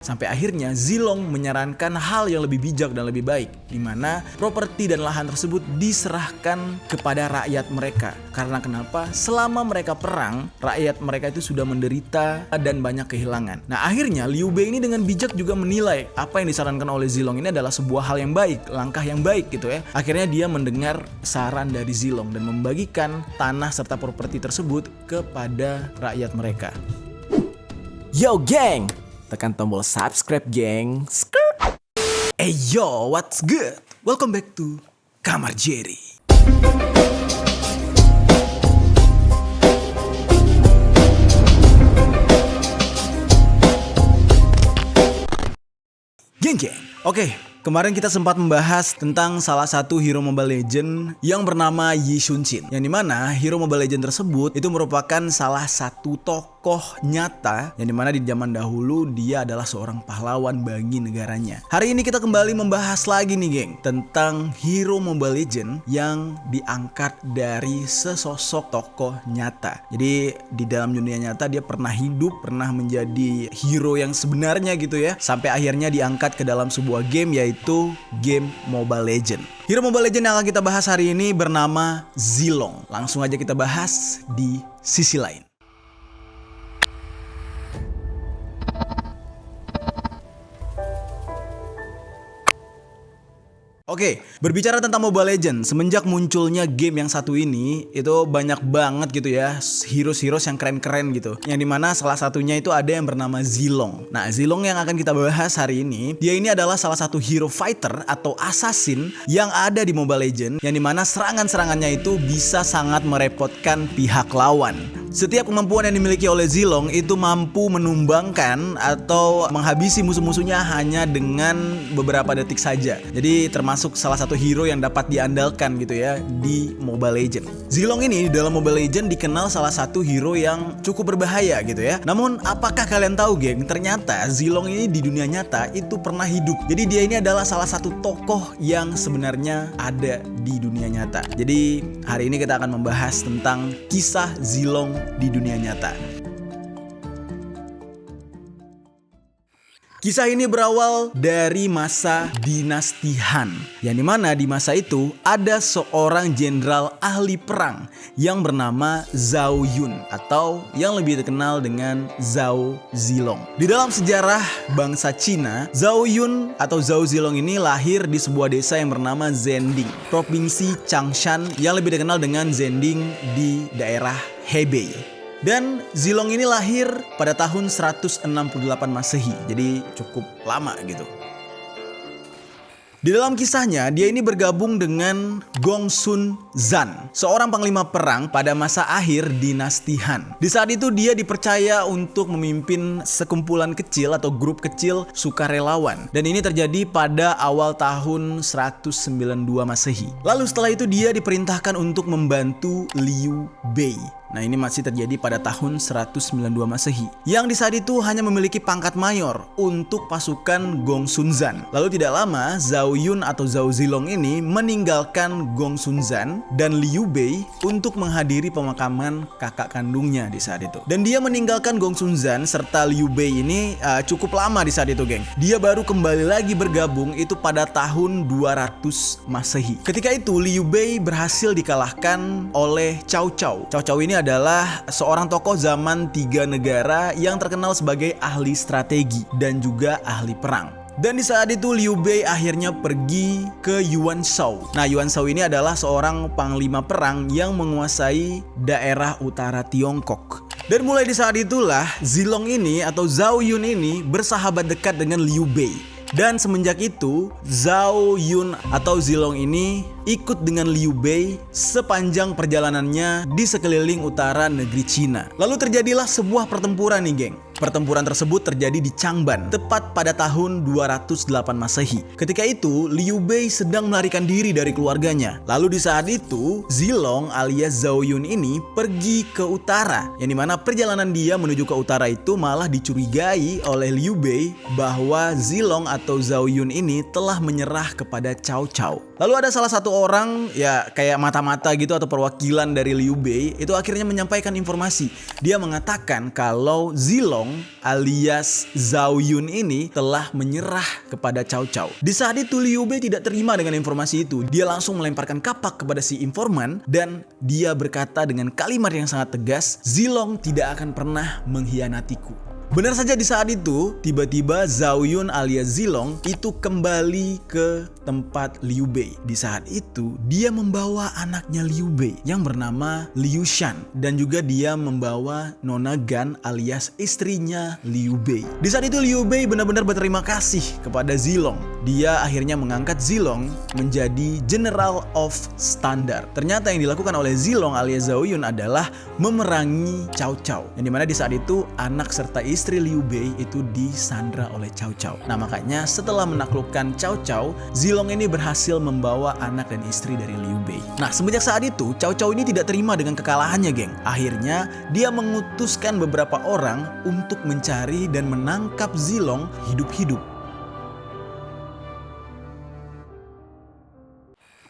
Sampai akhirnya Zilong menyarankan hal yang lebih bijak dan lebih baik, di mana properti dan lahan tersebut diserahkan kepada rakyat mereka. Karena kenapa? Selama mereka perang, rakyat mereka itu sudah menderita dan banyak kehilangan. Nah akhirnya Liu Bei ini dengan bijak juga menilai apa yang disarankan oleh Zilong ini adalah sebuah hal yang baik, langkah yang baik gitu ya. Akhirnya dia mendengar saran dari Zilong dan membagikan tanah serta properti tersebut kepada rakyat mereka. Yo geng, tekan tombol subscribe geng. Hey yo, what's good? Welcome back to Kamar Jerry. Geng. Oke, kemarin kita sempat membahas tentang salah satu hero Mobile Legends yang bernama Yi Sun-shin. Yang dimana hero Mobile Legends tersebut itu merupakan salah satu tokoh nyata yang dimana di zaman dahulu dia adalah seorang pahlawan bagi negaranya. Hari ini kita kembali membahas lagi nih geng tentang hero Mobile Legends yang diangkat dari sesosok tokoh nyata. Jadi di dalam dunia nyata dia pernah hidup, pernah menjadi hero yang sebenarnya gitu ya, sampai akhirnya diangkat ke dalam sebuah game yaitu game Mobile Legends. Hero Mobile Legends yang akan kita bahas hari ini bernama Zilong. Langsung aja kita bahas di sisi lain. Oke, berbicara tentang Mobile Legends, semenjak munculnya game yang satu ini, itu banyak banget gitu ya heroes yang keren-keren gitu. Yang dimana salah satunya itu ada yang bernama Zilong. Nah, Zilong yang akan kita bahas hari ini, dia ini adalah salah satu hero fighter atau assassin yang ada di Mobile Legends, yang dimana serangan-serangannya itu bisa sangat merepotkan pihak lawan. Setiap kemampuan yang dimiliki oleh Zilong itu mampu menumbangkan atau menghabisi musuh-musuhnya hanya dengan beberapa detik saja. Jadi termasuk salah satu hero yang dapat diandalkan gitu ya di Mobile Legends. Zilong ini di dalam Mobile Legends dikenal salah satu hero yang cukup berbahaya gitu ya. Namun apakah kalian tahu geng, ternyata Zilong ini di dunia nyata itu pernah hidup. Jadi dia ini adalah salah satu tokoh yang sebenarnya ada di dunia nyata. Jadi hari ini kita akan membahas tentang kisah Zilong di dunia nyata. Kisah ini berawal dari masa dinasti Han, yang dimana di masa itu ada seorang jenderal ahli perang yang bernama Zhao Yun atau yang lebih dikenal dengan Zhao Zilong. Di dalam sejarah bangsa Cina, Zhao Yun atau Zhao Zilong ini lahir di sebuah desa yang bernama Zhending, provinsi Changshan yang lebih dikenal dengan Zhending di daerah Hebei. Dan Zilong ini lahir pada tahun 168 Masehi, jadi cukup lama gitu. Di dalam kisahnya, dia ini bergabung dengan Gong Sun Zan, seorang panglima perang pada masa akhir dinasti Han. Di saat itu dia dipercaya untuk memimpin sekumpulan kecil atau grup kecil sukarelawan. Dan ini terjadi pada awal tahun 192 Masehi. Lalu setelah itu dia diperintahkan untuk membantu Liu Bei. Nah ini masih terjadi pada tahun 192 Masehi, yang di saat itu hanya memiliki pangkat mayor untuk pasukan Gong Sun Zan. Lalu tidak lama Zhao Yun atau Zhao Zilong ini meninggalkan Gong Sun Zan dan Liu Bei untuk menghadiri pemakaman kakak kandungnya di saat itu. Dan dia meninggalkan Gong Sun Zan serta Liu Bei ini cukup lama di saat itu geng. Dia baru kembali lagi bergabung itu pada tahun 200 Masehi. Ketika itu Liu Bei berhasil dikalahkan oleh Cao Cao. Cao Cao ini adalah seorang tokoh zaman 3 negara yang terkenal sebagai ahli strategi dan juga ahli perang. Dan di saat itu Liu Bei akhirnya pergi ke Yuan Shao. Nah Yuan Shao ini adalah seorang panglima perang yang menguasai daerah utara Tiongkok. Dan mulai di saat itulah Zilong ini atau Zhao Yun ini bersahabat dekat dengan Liu Bei. Dan semenjak itu Zhao Yun atau Zilong ini ikut dengan Liu Bei sepanjang perjalanannya di sekeliling utara negeri Cina. Lalu terjadilah sebuah pertempuran nih geng. Pertempuran tersebut terjadi di Changban, tepat pada tahun 208 Masehi. Ketika itu, Liu Bei sedang melarikan diri dari keluarganya. Lalu di saat itu, Zilong alias Zhao Yun ini pergi ke utara, yang dimana perjalanan dia menuju ke utara itu malah dicurigai oleh Liu Bei bahwa Zilong atau Zhao Yun ini telah menyerah kepada Cao Cao. Lalu ada salah satu orang ya kayak mata-mata gitu atau perwakilan dari Liu Bei itu akhirnya menyampaikan informasi. Dia mengatakan kalau Zilong alias Zhao Yun ini telah menyerah kepada Cao Cao. Di saat itu Liu Bei tidak terima dengan informasi itu. Dia langsung melemparkan kapak kepada si informan dan dia berkata dengan kalimat yang sangat tegas, "Zilong tidak akan pernah mengkhianatiku." Benar saja di saat itu, tiba-tiba Zhao Yun alias Zilong itu kembali ke tempat Liu Bei. Di saat itu, dia membawa anaknya Liu Bei yang bernama Liu Shan. Dan juga dia membawa Nona Gan alias istrinya Liu Bei. Di saat itu Liu Bei benar-benar berterima kasih kepada Zilong. Dia akhirnya mengangkat Zilong menjadi General of Standard. Ternyata yang dilakukan oleh Zilong alias Zhao Yun adalah memerangi Cao Cao. Yang dimana di saat itu anak serta istri Liu Bei itu disandra oleh Cao Cao. Nah makanya setelah menaklukkan Cao Cao, Zilong ini berhasil membawa anak dan istri dari Liu Bei. Nah semenjak saat itu Cao Cao ini tidak terima dengan kekalahannya, geng. Akhirnya dia mengutuskan beberapa orang untuk mencari dan menangkap Zilong hidup-hidup.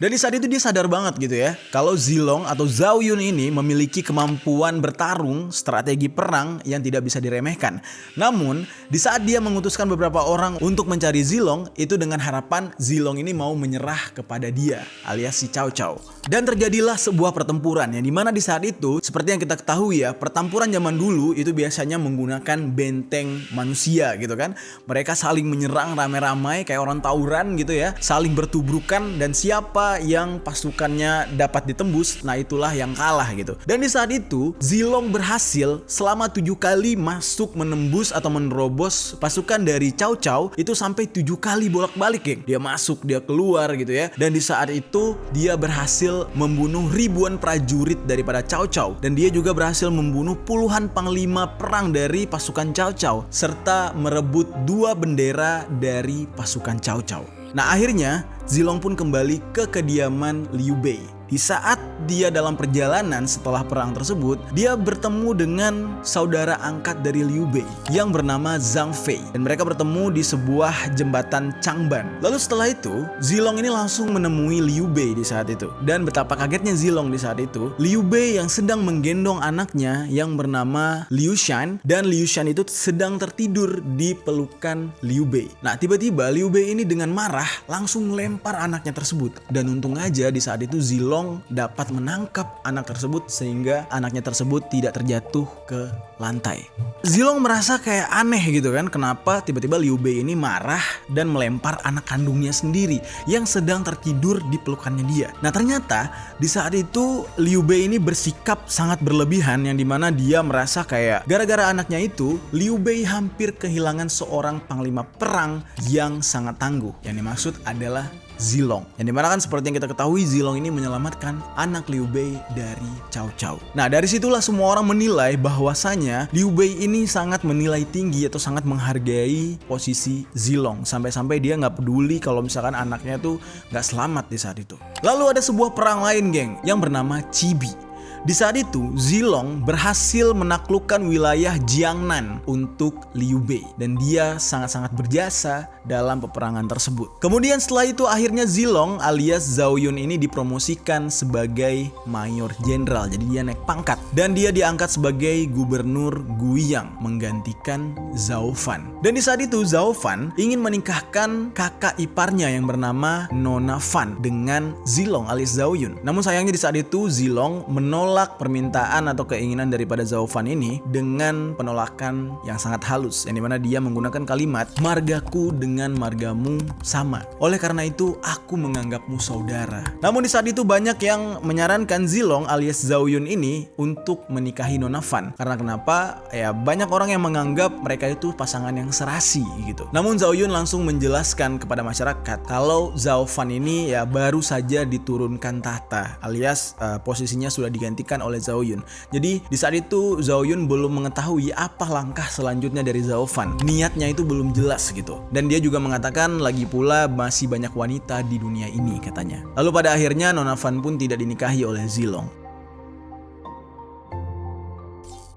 Dan di saat itu dia sadar banget gitu ya, kalau Zilong atau Zhao Yun ini memiliki kemampuan bertarung, strategi perang yang tidak bisa diremehkan. Namun, di saat dia mengutuskan beberapa orang untuk mencari Zilong, itu dengan harapan Zilong ini mau menyerah kepada dia, alias si Cao Cao. Dan terjadilah sebuah pertempuran yang dimana di saat itu, seperti yang kita ketahui ya, pertempuran zaman dulu itu biasanya menggunakan benteng manusia gitu kan. Mereka saling menyerang ramai-ramai kayak orang tawuran gitu ya, saling bertubrukan dan siapa yang pasukannya dapat ditembus, nah itulah yang kalah gitu. Dan di saat itu Zilong berhasil selama 7 kali masuk menembus atau menerobos pasukan dari Cao Cao itu sampai 7 kali bolak-balik, geng. Dia masuk, dia keluar gitu ya. Dan di saat itu dia berhasil membunuh ribuan prajurit daripada Cao Cao dan dia juga berhasil membunuh puluhan panglima perang dari pasukan Cao Cao serta merebut 2 bendera dari pasukan Cao Cao. Nah akhirnya Zilong pun kembali ke kediaman Liu Bei. Di saat dia dalam perjalanan setelah perang tersebut, dia bertemu dengan saudara angkat dari Liu Bei yang bernama Zhang Fei. Dan mereka bertemu di sebuah jembatan Changban. Lalu setelah itu, Zilong ini langsung menemui Liu Bei di saat itu. Dan betapa kagetnya Zilong di saat itu, Liu Bei yang sedang menggendong anaknya yang bernama Liu Shan. Dan Liu Shan itu sedang tertidur di pelukan Liu Bei. Nah tiba-tiba Liu Bei ini dengan marah langsung melempar anaknya tersebut. Dan untung aja di saat itu Zilong dapat menangkap anak tersebut sehingga anaknya tersebut tidak terjatuh ke lantai. Zilong merasa kayak aneh gitu kan, kenapa tiba-tiba Liu Bei ini marah dan melempar anak kandungnya sendiri yang sedang tertidur di pelukannya dia. Nah ternyata di saat itu Liu Bei ini bersikap sangat berlebihan yang dimana dia merasa kayak gara-gara anaknya itu Liu Bei hampir kehilangan seorang panglima perang yang sangat tangguh. Yang dimaksud adalah Zilong. Yang dimana kan seperti yang kita ketahui Zilong ini menyelamatkan anak Liu Bei dari Cao Cao. Nah dari situlah semua orang menilai bahwasanya Liu Bei ini sangat menilai tinggi atau sangat menghargai posisi Zilong. Sampai-sampai dia nggak peduli kalau misalkan anaknya tuh nggak selamat di saat itu. Lalu ada sebuah perang lain, geng, yang bernama Chibi. Di saat itu Zilong berhasil menaklukkan wilayah Jiangnan untuk Liu Bei dan dia sangat-sangat berjasa dalam peperangan tersebut. Kemudian setelah itu akhirnya Zilong alias Zhao Yun ini dipromosikan sebagai mayor jenderal. Jadi dia naik pangkat dan dia diangkat sebagai gubernur Guiyang menggantikan Zhao Fan. Dan di saat itu Zhao Fan ingin menikahkan kakak iparnya yang bernama Nona Fan dengan Zilong alias Zhao Yun. Namun sayangnya di saat itu Zilong menolak permintaan atau keinginan daripada Zhao Fan ini dengan penolakan yang sangat halus, yang dimana dia menggunakan kalimat margaku dengan margamu sama, oleh karena itu aku menganggapmu saudara. Namun di saat itu banyak yang menyarankan Zilong alias Zhao Yun ini untuk menikahi Nona Fan. Karena kenapa? Ya banyak orang yang menganggap mereka itu pasangan yang serasi gitu. Namun Zhao Yun langsung menjelaskan kepada masyarakat kalau Zhao Fan ini ya baru saja diturunkan tahta alias posisinya sudah diganti oleh Zhao Yun. Jadi di saat itu Zhao Yun belum mengetahui apa langkah selanjutnya dari Zhao Fan. Niatnya itu belum jelas gitu. Dan dia juga mengatakan lagi pula masih banyak wanita di dunia ini katanya. Lalu pada akhirnya Nona Fan pun tidak dinikahi oleh Zilong.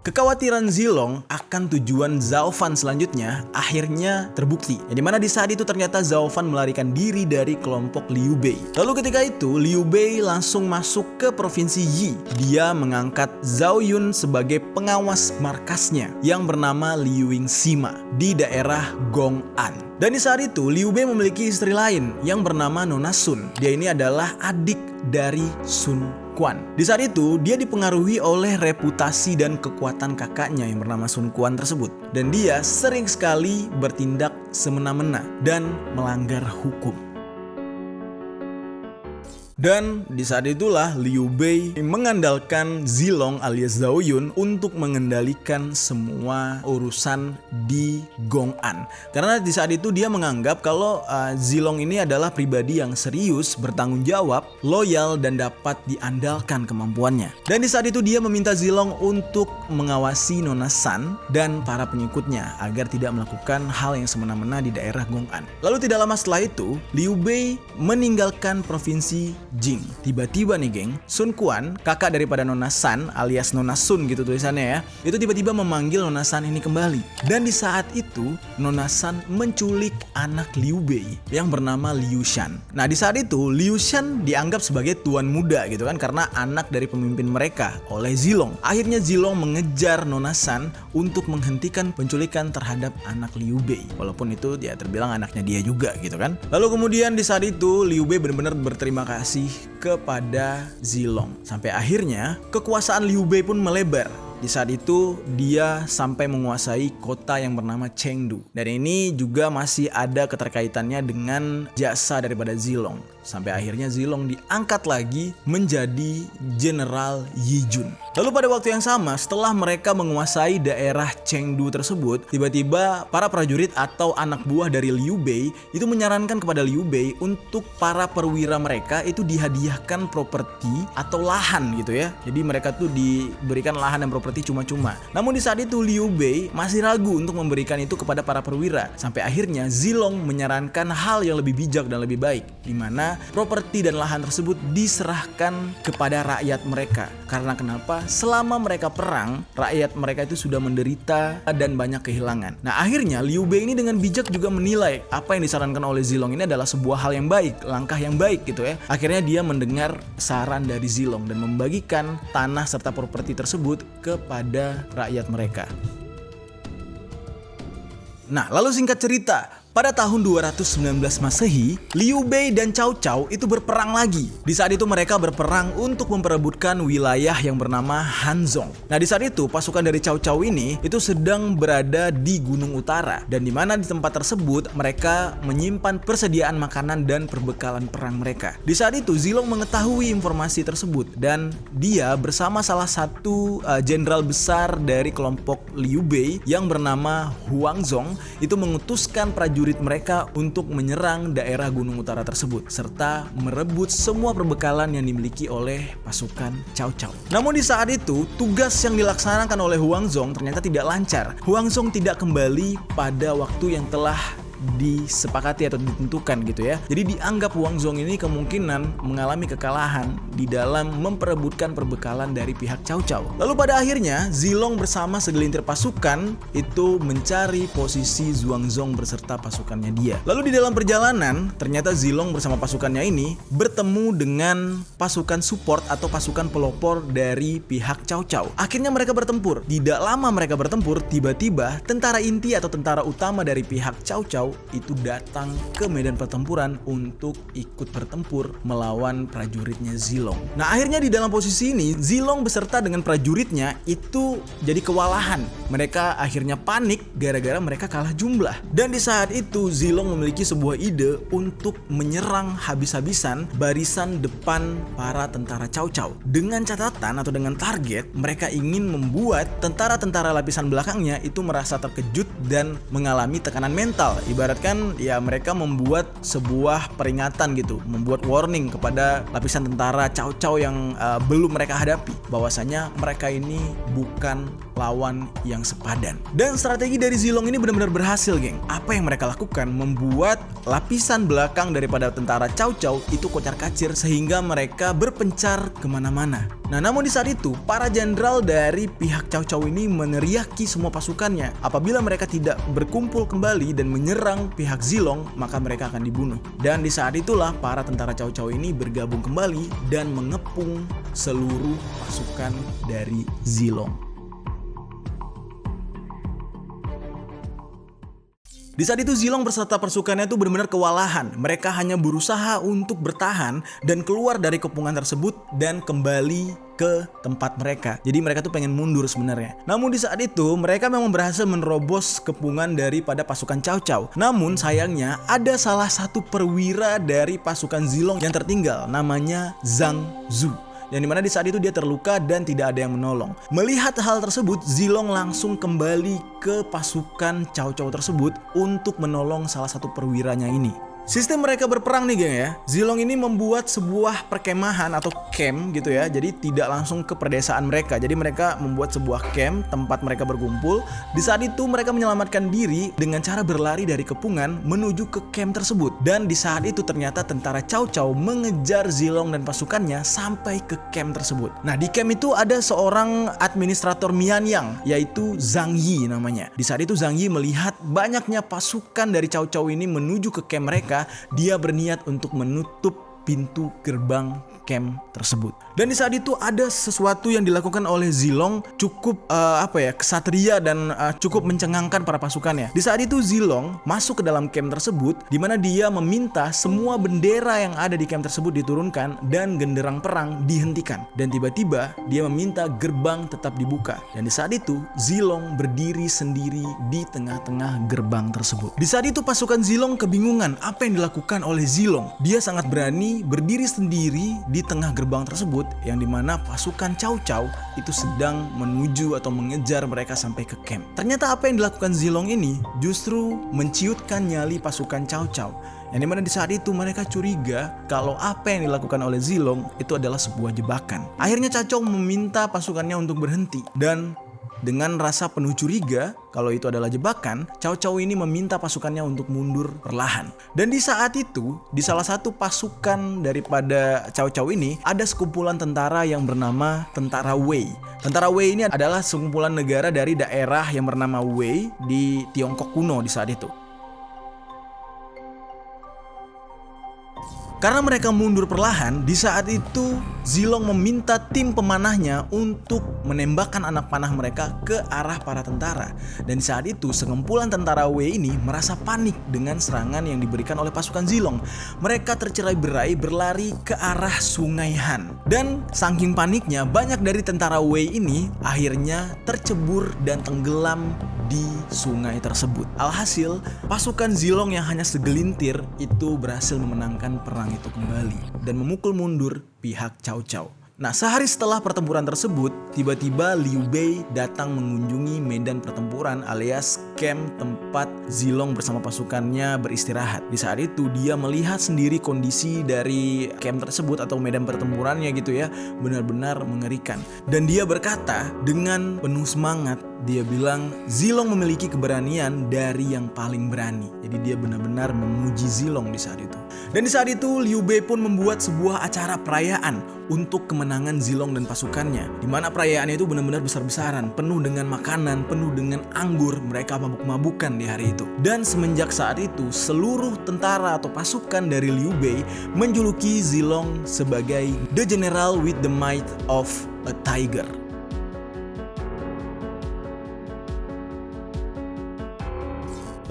Kekhawatiran Zilong akan tujuan Zhao Fan selanjutnya akhirnya terbukti. Yang dimana di saat itu ternyata Zhao Fan melarikan diri dari kelompok Liu Bei. Lalu ketika itu Liu Bei langsung masuk ke provinsi Yi. Dia mengangkat Zhao Yun sebagai pengawas markasnya yang bernama Liu Sima di daerah Gong'an. Dan di saat itu Liu Bei memiliki istri lain yang bernama Nona Sun. Dia ini adalah adik dari Sun Quan. Di saat itu dia dipengaruhi oleh reputasi dan kekuatan kakaknya yang bernama Sun Quan tersebut. Dan dia sering sekali bertindak semena-mena dan melanggar hukum. Dan di saat itulah Liu Bei mengandalkan Zilong alias Zhao Yun untuk mengendalikan semua urusan di Gong'an. Karena di saat itu dia menganggap kalau Zilong ini adalah pribadi yang serius, bertanggung jawab, loyal, dan dapat diandalkan kemampuannya. Dan di saat itu dia meminta Zilong untuk mengawasi Nona San dan para pengikutnya agar tidak melakukan hal yang semena-mena di daerah Gong'an. Lalu tidak lama setelah itu Liu Bei meninggalkan provinsi Jing. Tiba-tiba nih geng, Sun Quan, kakak daripada Nona San alias Nona Sun gitu tulisannya ya, itu tiba-tiba memanggil Nona San ini kembali. Dan di saat itu Nona San menculik anak Liu Bei yang bernama Liu Shan. Nah di saat itu Liu Shan dianggap sebagai tuan muda gitu kan, karena anak dari pemimpin mereka oleh Zilong. Akhirnya Zilong mengejar Nona San untuk menghentikan penculikan terhadap anak Liu Bei. Walaupun itu ya terbilang anaknya dia juga gitu kan. Lalu kemudian di saat itu Liu Bei benar-benar berterima kasih kepada Zilong. Sampai akhirnya kekuasaan Liu Bei pun melebar. Di saat itu dia sampai menguasai kota yang bernama Chengdu. Dan ini juga masih ada keterkaitannya dengan jasa daripada Zilong. Sampai akhirnya Zilong diangkat lagi menjadi Jenderal Yi Jun. Lalu pada waktu yang sama setelah mereka menguasai daerah Chengdu tersebut, tiba-tiba para prajurit atau anak buah dari Liu Bei itu menyarankan kepada Liu Bei untuk para perwira mereka itu dihadiahkan properti atau lahan gitu ya. Jadi mereka tuh diberikan lahan dan properti cuma-cuma. Namun di saat itu Liu Bei masih ragu untuk memberikan itu kepada para perwira. Sampai akhirnya Zilong menyarankan hal yang lebih bijak dan lebih baik, di mana properti dan lahan tersebut diserahkan kepada rakyat mereka. Karena kenapa? Selama mereka perang, rakyat mereka itu sudah menderita dan banyak kehilangan. Nah akhirnya Liu Bei ini dengan bijak juga menilai apa yang disarankan oleh Zilong ini adalah sebuah hal yang baik, langkah yang baik gitu ya. Akhirnya dia mendengar saran dari Zilong dan membagikan tanah serta properti tersebut kepada rakyat mereka. Nah, lalu singkat cerita, pada tahun 219 Masehi, Liu Bei dan Cao Cao itu berperang lagi. Di saat itu mereka berperang untuk memperebutkan wilayah yang bernama Hanzhong. Nah, di saat itu pasukan dari Cao Cao ini itu sedang berada di Gunung Utara, dan di mana di tempat tersebut mereka menyimpan persediaan makanan dan perbekalan perang mereka. Di saat itu Zilong mengetahui informasi tersebut dan dia bersama salah satu jenderal besar dari kelompok Liu Bei yang bernama Huang Zhong itu mengutuskan prajurit mereka untuk menyerang daerah Gunung Utara tersebut serta merebut semua perbekalan yang dimiliki oleh pasukan Cao Cao. Namun di saat itu tugas yang dilaksanakan oleh Huang Zhong ternyata tidak lancar. Huang Zhong tidak kembali pada waktu yang telah disepakati atau ditentukan gitu ya. Jadi dianggap Huang Zhong ini kemungkinan mengalami kekalahan di dalam memperebutkan perbekalan dari pihak Cao Cao. Lalu pada akhirnya Zilong bersama segelintir pasukan itu mencari posisi Xuanzong beserta pasukannya dia. Lalu di dalam perjalanan ternyata Zilong bersama pasukannya ini bertemu dengan pasukan support atau pasukan pelopor dari pihak Cao Cao. Akhirnya mereka bertempur. Tidak lama mereka bertempur, tiba-tiba tentara inti atau tentara utama dari pihak Cao Cao itu datang ke medan pertempuran untuk ikut bertempur melawan prajuritnya Zilong. Nah akhirnya di dalam posisi ini Zilong beserta dengan prajuritnya itu jadi kewalahan. Mereka akhirnya panik gara-gara mereka kalah jumlah. Dan di saat itu Zilong memiliki sebuah ide untuk menyerang habis-habisan barisan depan para tentara Cao Cao. Dengan catatan atau dengan target mereka ingin membuat tentara-tentara lapisan belakangnya itu merasa terkejut dan mengalami tekanan mental. Ibaratkan ya mereka membuat sebuah peringatan gitu, membuat warning kepada lapisan tentara Cao Cao yang belum mereka hadapi bahwasanya mereka ini bukan lawan yang sepadan. Dan strategi dari Zilong ini benar-benar berhasil, geng. Apa yang mereka lakukan membuat lapisan belakang daripada tentara Cao Cao itu kocar-kacir sehingga mereka berpencar kemana-mana. Nah, namun di saat itu para jenderal dari pihak Cao Cao ini meneriaki semua pasukannya. Apabila mereka tidak berkumpul kembali dan menyerang pihak Zilong, maka mereka akan dibunuh. Dan di saat itulah para tentara Cao Cao ini bergabung kembali dan mengepung seluruh pasukan dari Zilong. Di saat itu Zilong beserta pasukannya itu benar-benar kewalahan. Mereka hanya berusaha untuk bertahan dan keluar dari kepungan tersebut dan kembali ke tempat mereka. Jadi mereka tuh pengen mundur sebenarnya. Namun di saat itu mereka memang berhasil menerobos kepungan daripada pasukan Cao Cao. Namun sayangnya ada salah satu perwira dari pasukan Zilong yang tertinggal, namanya Zhang Zhu. Yang dimana di saat itu dia terluka dan tidak ada yang menolong. Melihat hal tersebut, Zilong langsung kembali ke pasukan Cao Cao tersebut untuk menolong salah satu perwiranya ini. Sistem mereka berperang nih, geng ya. Zilong ini membuat sebuah perkemahan atau camp gitu ya. Jadi tidak langsung ke perdesaan mereka. Jadi mereka membuat sebuah camp tempat mereka berkumpul. Di saat itu mereka menyelamatkan diri dengan cara berlari dari kepungan menuju ke camp tersebut. Dan di saat itu ternyata tentara Cao Cao mengejar Zilong dan pasukannya sampai ke camp tersebut. Nah, di camp itu ada seorang administrator Mianyang, yaitu Zhang Yi namanya. Di saat itu Zhang Yi melihat banyaknya pasukan dari Cao Cao ini menuju ke camp mereka. Dia berniat untuk menutup pintu gerbang camp tersebut. Dan di saat itu ada sesuatu yang dilakukan oleh Zilong cukup kesatria dan cukup mencengangkan para pasukannya. Di saat itu Zilong masuk ke dalam camp tersebut di mana dia meminta semua bendera yang ada di camp tersebut diturunkan dan genderang perang dihentikan. Dan tiba-tiba dia meminta gerbang tetap dibuka. Dan di saat itu Zilong berdiri sendiri di tengah-tengah gerbang tersebut. Di saat itu pasukan Zilong kebingungan apa yang dilakukan oleh Zilong. Dia sangat berani berdiri sendiri di tengah gerbang tersebut yang dimana pasukan Cao Cao itu sedang menuju atau mengejar mereka sampai ke camp. Ternyata apa yang dilakukan Zilong ini justru menciutkan nyali pasukan Cao Cao. Yang dimana di saat itu mereka curiga kalau apa yang dilakukan oleh Zilong itu adalah sebuah jebakan. Akhirnya Cao Cao meminta pasukannya untuk berhenti dan dengan rasa penuh curiga kalau itu adalah jebakan, Cao Cao ini meminta pasukannya untuk mundur perlahan. Dan di saat itu, di salah satu pasukan daripada Cao Cao ini, ada sekumpulan tentara yang bernama Tentara Wei. Tentara Wei ini adalah sekumpulan negara dari daerah yang bernama Wei di Tiongkok kuno di saat itu. Karena mereka mundur perlahan, di saat itu Zilong meminta tim pemanahnya untuk menembakkan anak panah mereka ke arah para tentara. Dan di saat itu sekumpulan tentara Wei ini merasa panik dengan serangan yang diberikan oleh pasukan Zilong. Mereka tercerai-berai berlari ke arah Sungai Han. Dan saking paniknya banyak dari tentara Wei ini akhirnya tercebur dan tenggelam di sungai tersebut. Alhasil pasukan Zilong yang hanya segelintir itu berhasil memenangkan perang itu kembali dan memukul mundur pihak Cao Cao. Nah, sehari setelah pertempuran tersebut, tiba-tiba Liu Bei datang mengunjungi medan pertempuran alias camp tempat Zilong bersama pasukannya beristirahat. Di saat itu dia melihat sendiri kondisi dari camp tersebut atau medan pertempurannya gitu ya, benar-benar mengerikan. Dan dia berkata dengan penuh semangat, dia bilang Zilong memiliki keberanian dari yang paling berani. Jadi dia benar-benar memuji Zilong di saat itu. Dan di saat itu Liu Bei pun membuat sebuah acara perayaan untuk kemenangan Zilong dan pasukannya. Di mana perayaannya itu benar-benar besar-besaran, penuh dengan makanan, penuh dengan anggur. Mereka mabuk-mabukan di hari itu. Dan semenjak saat itu seluruh tentara atau pasukan dari Liu Bei menjuluki Zilong sebagai The General with the Might of a Tiger.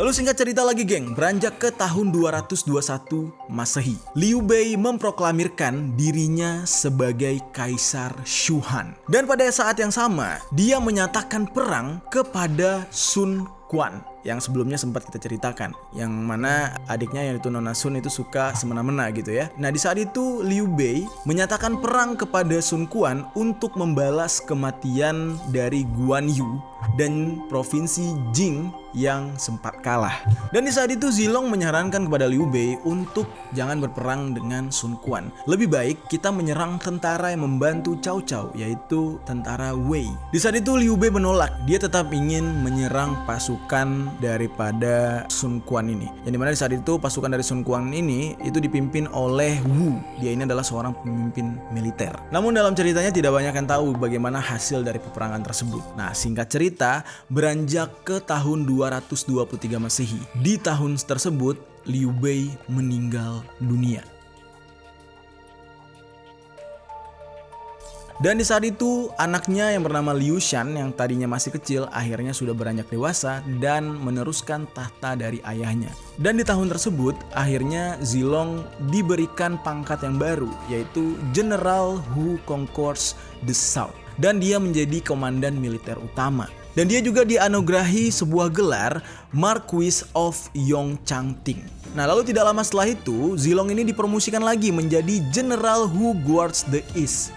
Lalu singkat cerita lagi geng, beranjak ke tahun 221 Masehi, Liu Bei memproklamirkan dirinya sebagai Kaisar Shu Han. Dan pada saat yang sama, dia menyatakan perang kepada Sun Quan. yang sebelumnya sempat kita ceritakan, yang mana adiknya yang itu Nona Sun itu suka semena-mena gitu ya. Nah, di saat itu Liu Bei menyatakan perang kepada Sun Quan untuk membalas kematian dari Guan Yu dan provinsi Jing yang sempat kalah. Dan di saat itu Zilong menyarankan kepada Liu Bei untuk jangan berperang dengan Sun Quan. Lebih baik kita menyerang tentara yang membantu Cao Cao, yaitu tentara Wei. Di saat itu Liu Bei menolak. Dia tetap ingin menyerang pasukan daripada Sun Quan ini. Yang dimana di saat itu pasukan dari Sun Quan ini itu dipimpin oleh Wu. Dia ini adalah seorang pemimpin militer. Namun dalam ceritanya tidak banyak yang tahu bagaimana hasil dari peperangan tersebut. Nah, singkat cerita, beranjak ke tahun 223 Masehi. Di tahun tersebut, Liu Bei meninggal dunia. Dan di saat itu, anaknya yang bernama Liu Shan yang tadinya masih kecil akhirnya sudah beranjak dewasa dan meneruskan tahta dari ayahnya. Dan di tahun tersebut, akhirnya Zilong diberikan pangkat yang baru, yaitu General Who Conquers the South. Dan dia menjadi komandan militer utama. Dan dia juga dianugerahi sebuah gelar Marquis of Yongchangting. Nah, lalu tidak lama setelah itu, Zilong ini dipromosikan lagi menjadi General Who Guards the East.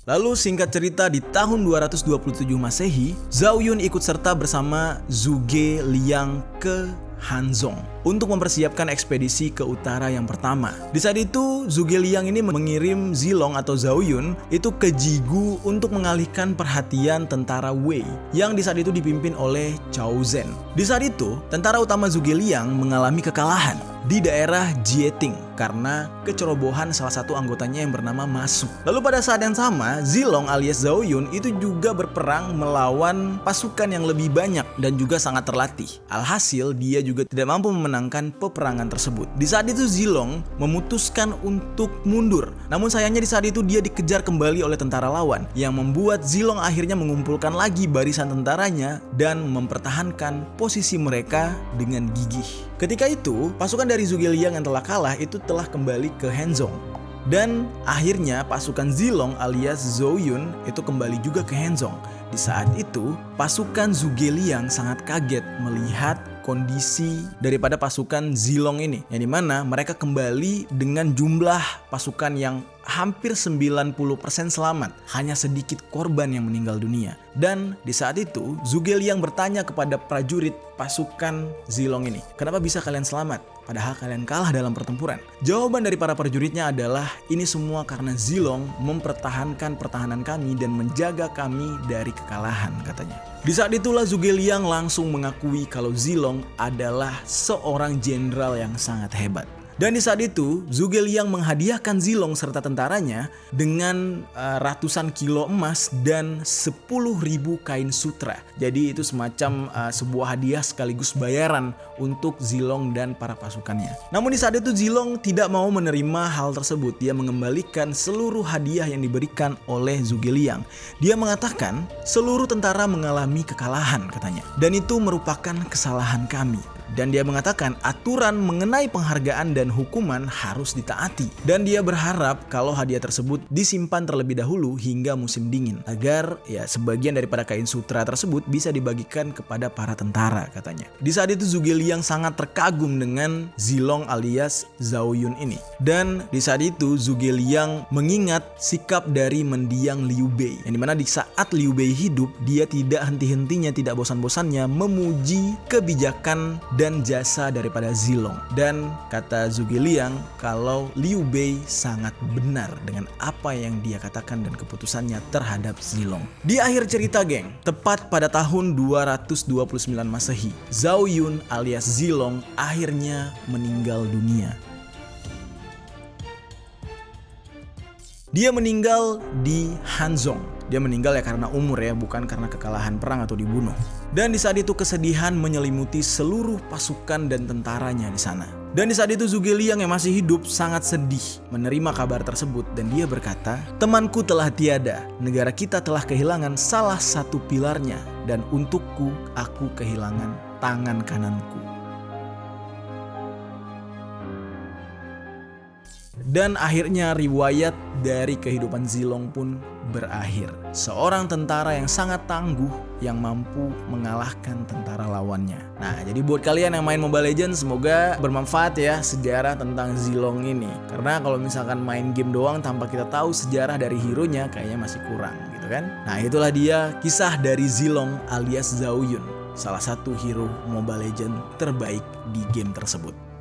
Lalu singkat cerita, di tahun 227 Masehi, Zhao Yun ikut serta bersama Zhuge Liang ke Hanzhong untuk mempersiapkan ekspedisi ke utara yang pertama. Di saat itu, Zhuge Liang ini mengirim Zilong atau Zhao Yun itu ke Jigu untuk mengalihkan perhatian tentara Wei yang di saat itu dipimpin oleh Cao Zhen. Di saat itu, tentara utama Zhuge Liang mengalami kekalahan di daerah Jieting karena kecerobohan salah satu anggotanya yang bernama Ma Su. Lalu pada saat yang sama, Zilong alias Zhao Yun itu juga berperang melawan pasukan yang lebih banyak dan juga sangat terlatih. Alhasil, dia juga tidak mampu memenangkan peperangan tersebut. Di saat itu Zilong memutuskan untuk mundur. Namun sayangnya di saat itu dia dikejar kembali oleh tentara lawan yang membuat Zilong akhirnya mengumpulkan lagi barisan tentaranya dan mempertahankan posisi mereka dengan gigih. Ketika itu, pasukan dari Zhuge Liang yang telah kalah itu telah kembali ke Hanzhong. Dan akhirnya pasukan Zilong alias Zhao Yun itu kembali juga ke Hanzhong. Di saat itu, pasukan Zhuge Liang sangat kaget melihat kondisi daripada pasukan Zilong ini, yang dimana mereka kembali dengan jumlah pasukan yang hampir 90% selamat, hanya sedikit korban yang meninggal dunia. Dan di saat itu Zhuge Liang bertanya kepada prajurit pasukan Zilong ini, kenapa bisa kalian selamat padahal kalian kalah dalam pertempuran? Jawaban dari para prajuritnya adalah, ini semua karena Zilong mempertahankan pertahanan kami dan menjaga kami dari kekalahan, katanya. Di saat itulah Zhuge Liang langsung mengakui kalau Zilong adalah seorang jenderal yang sangat hebat. Dan di saat itu, Zhuge Liang menghadiahkan Zilong serta tentaranya dengan ratusan kilo emas dan 10.000 kain sutra. Jadi itu semacam sebuah hadiah sekaligus bayaran untuk Zilong dan para pasukannya. Namun di saat itu Zilong tidak mau menerima hal tersebut. Dia mengembalikan seluruh hadiah yang diberikan oleh Zhuge Liang. Dia mengatakan seluruh tentara mengalami kekalahan, katanya. Dan itu merupakan kesalahan kami. Dan dia mengatakan aturan mengenai penghargaan dan hukuman harus ditaati. Dan dia berharap kalau hadiah tersebut disimpan terlebih dahulu hingga musim dingin, agar ya sebagian daripada kain sutra tersebut bisa dibagikan kepada para tentara, katanya. Di saat itu Zhuge Liang sangat terkagum dengan Zilong alias Zhao Yun ini. Dan di saat itu Zhuge Liang mengingat sikap dari mendiang Liu Bei, yang dimana di saat Liu Bei hidup, dia tidak henti-hentinya, tidak bosan-bosannya memuji kebijakan dan jasa daripada Zilong. Dan kata Zhuge Liang kalau Liu Bei sangat benar dengan apa yang dia katakan dan keputusannya terhadap Zilong. Di akhir cerita, geng, tepat pada tahun 229 Masehi, Zhao Yun alias Zilong akhirnya meninggal dunia. Dia meninggal di Hanzhong. Dia meninggal ya karena umur ya, bukan karena kekalahan perang atau dibunuh. Dan di saat itu kesedihan menyelimuti seluruh pasukan dan tentaranya di sana. Dan di saat itu Zhuge Liang yang masih hidup sangat sedih menerima kabar tersebut dan dia berkata, "Temanku telah tiada, negara kita telah kehilangan salah satu pilarnya dan untukku aku kehilangan tangan kananku." Dan akhirnya riwayat dari kehidupan Zilong pun berakhir. Seorang tentara yang sangat tangguh yang mampu mengalahkan tentara lawannya. Nah, jadi buat kalian yang main Mobile Legends, semoga bermanfaat ya sejarah tentang Zilong ini. Karena kalau misalkan main game doang tanpa kita tahu sejarah dari hero-nya, kayaknya masih kurang gitu kan. Nah, itulah dia kisah dari Zilong alias Zhao Yun, salah satu hero Mobile Legends terbaik di game tersebut.